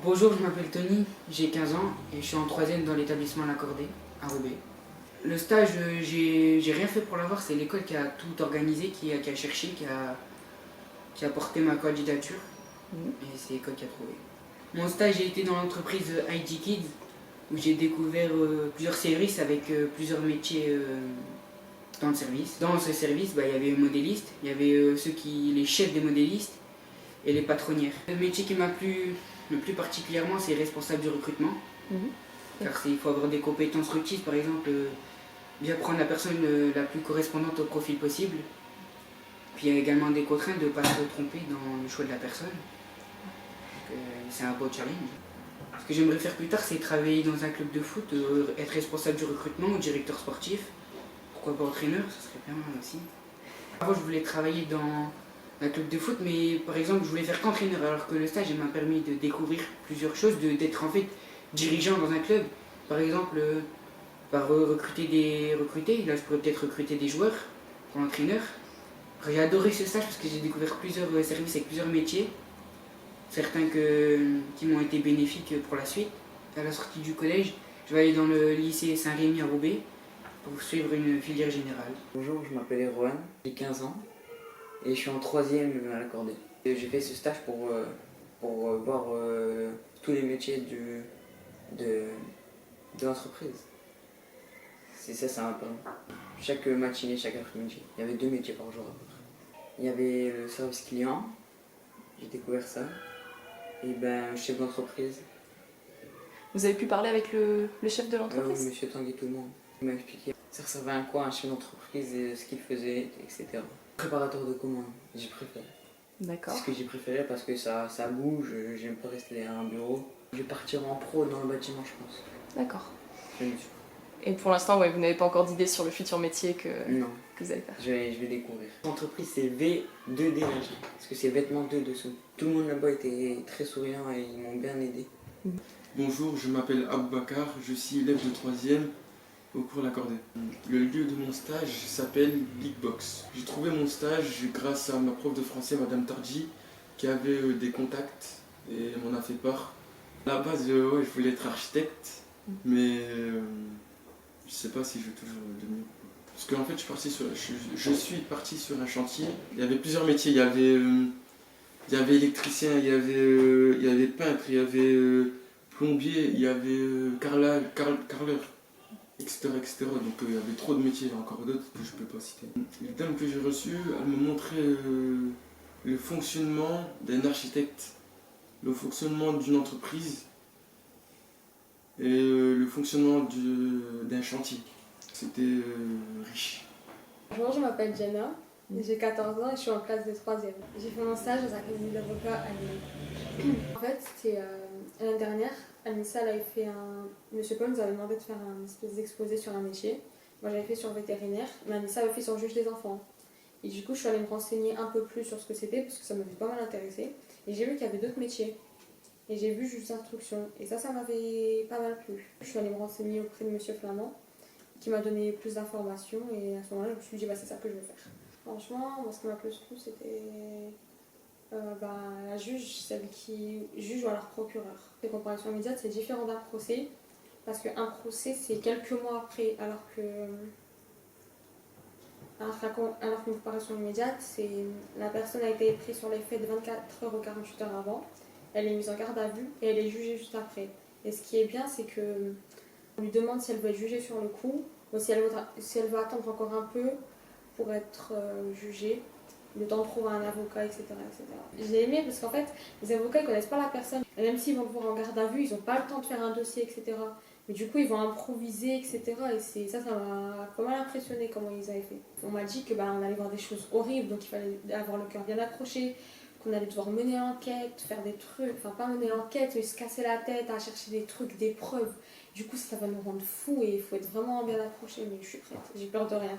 Bonjour, je m'appelle Tony, j'ai 15 ans et je suis en troisième dans l'établissement L'Accordé à Roubaix. Le stage, j'ai rien fait pour l'avoir, c'est l'école qui a tout organisé, qui a cherché, qui a porté ma candidature et c'est l'école qui a trouvé. Mon stage a été dans l'entreprise ID Kids où j'ai découvert plusieurs services avec plusieurs métiers dans le service. Dans ce service, il y avait les modélistes, il y avait les chefs des modélistes et les patronnières. Le métier qui m'a plu le plus particulièrement, c'est responsable du recrutement. Car il faut avoir des compétences requises, par exemple, bien prendre la personne la plus correspondante au profil possible. Puis il y a également des contraintes de ne pas se tromper dans le choix de la personne. C'est un beau challenge. Ce que j'aimerais faire plus tard, c'est travailler dans un club de foot, être responsable du recrutement ou directeur sportif. Pourquoi pas entraîneur, ça serait bien aussi. Avant, je voulais travailler dans un club de foot, mais par exemple, je voulais faire qu'entraîneur, alors que le stage m'a permis de découvrir plusieurs choses, d'être en fait dirigeant dans un club. Par exemple, recruter, là je pourrais peut-être recruter des joueurs pour l'entraîneur. J'ai adoré ce stage parce que j'ai découvert plusieurs services avec plusieurs métiers, certains qui m'ont été bénéfiques pour la suite. À la sortie du collège, je vais aller dans le lycée Saint-Rémy à Roubaix pour suivre une filière générale. Bonjour, je m'appelle Erwan, j'ai 15 ans et je suis en troisième à l'Accordé. J'ai fait ce stage pour voir tous les métiers de l'entreprise. C'est ça, ça m'a permis. Chaque matinée, chaque après-midi, il y avait 2 métiers par jour à peu près. Il y avait le service client, j'ai découvert ça, et chef d'entreprise. Vous avez pu parler avec le chef de l'entreprise? Oui, monsieur Tanguy tout le monde. Il m'a expliqué ça servait à quoi un chef d'entreprise, et ce qu'il faisait, etc. Préparateur de commandes, j'ai préféré. D'accord. C'est ce que j'ai préféré parce que ça bouge, j'aime pas rester à un bureau. Je vais partir en pro dans le bâtiment, je pense. D'accord. Je me suis- Et pour l'instant, ouais, vous n'avez pas encore d'idée sur le futur métier que vous allez faire? Je vais découvrir. L'entreprise c'est V2 d'énergie, parce que c'est vêtements 2 dessous. Tout le monde là-bas était très souriant et ils m'ont bien aidé. Bonjour, je m'appelle Aboubacar, je suis élève de 3e au cours L'Accordé. Le lieu de mon stage s'appelle Big Box. J'ai trouvé mon stage grâce à ma prof de français, Madame Tarji, qui avait des contacts et m'en a fait part. À la base, je voulais être architecte, mais je sais pas si je vais toujours le devenir. Parce qu'en fait, je suis parti sur un chantier. Il y avait plusieurs métiers. Il y avait électricien, il y avait peintre, il y avait plombier, il y avait carreleur, etc., etc. Donc il y avait trop de métiers, encore d'autres que je ne peux pas citer. Les dames que j'ai reçues, elles me montraient le fonctionnement d'un architecte, le fonctionnement d'une entreprise et le fonctionnement d'un chantier. C'était riche. Bonjour, je m'appelle Jenna, j'ai 14 ans et je suis en classe de 3e. J'ai fait mon stage dans un cabinet d'avocat à Lille. En fait, c'était l'année dernière, à Nissa, elle avait fait Monsieur Paul nous avait demandé de faire un espèce d'exposé sur un métier. Moi j'avais fait sur le vétérinaire, mais Anissa avait fait sur le juge des enfants. Et du coup, je suis allée me renseigner un peu plus sur ce que c'était parce que ça m'avait pas mal intéressé. Et j'ai vu qu'il y avait d'autres métiers. Et j'ai vu juge d'instruction. Et ça m'avait pas mal plu. Je suis allée me renseigner auprès de Monsieur Flamand, qui m'a donné plus d'informations. Et à ce moment-là, je me suis dit, c'est ça que je veux faire. Franchement, moi, ce qui m'a plus plu, c'était la juge, celle qui juge ou alors procureur. Les comparaisons immédiates, c'est différent d'un procès. Parce qu'un procès, c'est quelques mois après, alors qu'une comparution immédiate, c'est la personne a été prise sur les faits de 24 heures ou 48 heures avant, elle est mise en garde à vue et elle est jugée juste après. Et ce qui est bien, c'est qu'on lui demande si elle veut être jugée sur le coup ou si elle veut attendre encore un peu pour être jugée, le temps de trouver un avocat, etc. etc. J'ai aimé parce qu'en fait, les avocats ne connaissent pas la personne. Et même s'ils vont le voir en garde à vue, ils n'ont pas le temps de faire un dossier, etc. Mais du coup, ils vont improviser, etc. Et ça m'a pas mal impressionné comment ils avaient fait. On m'a dit qu'on allait voir des choses horribles, donc il fallait avoir le cœur bien accroché, qu'on allait devoir mener l'enquête, faire des trucs, enfin pas mener l'enquête, mais se casser la tête à chercher des trucs, des preuves. Du coup, ça va nous rendre fous et il faut être vraiment bien accroché. Mais je suis prête, j'ai peur de rien.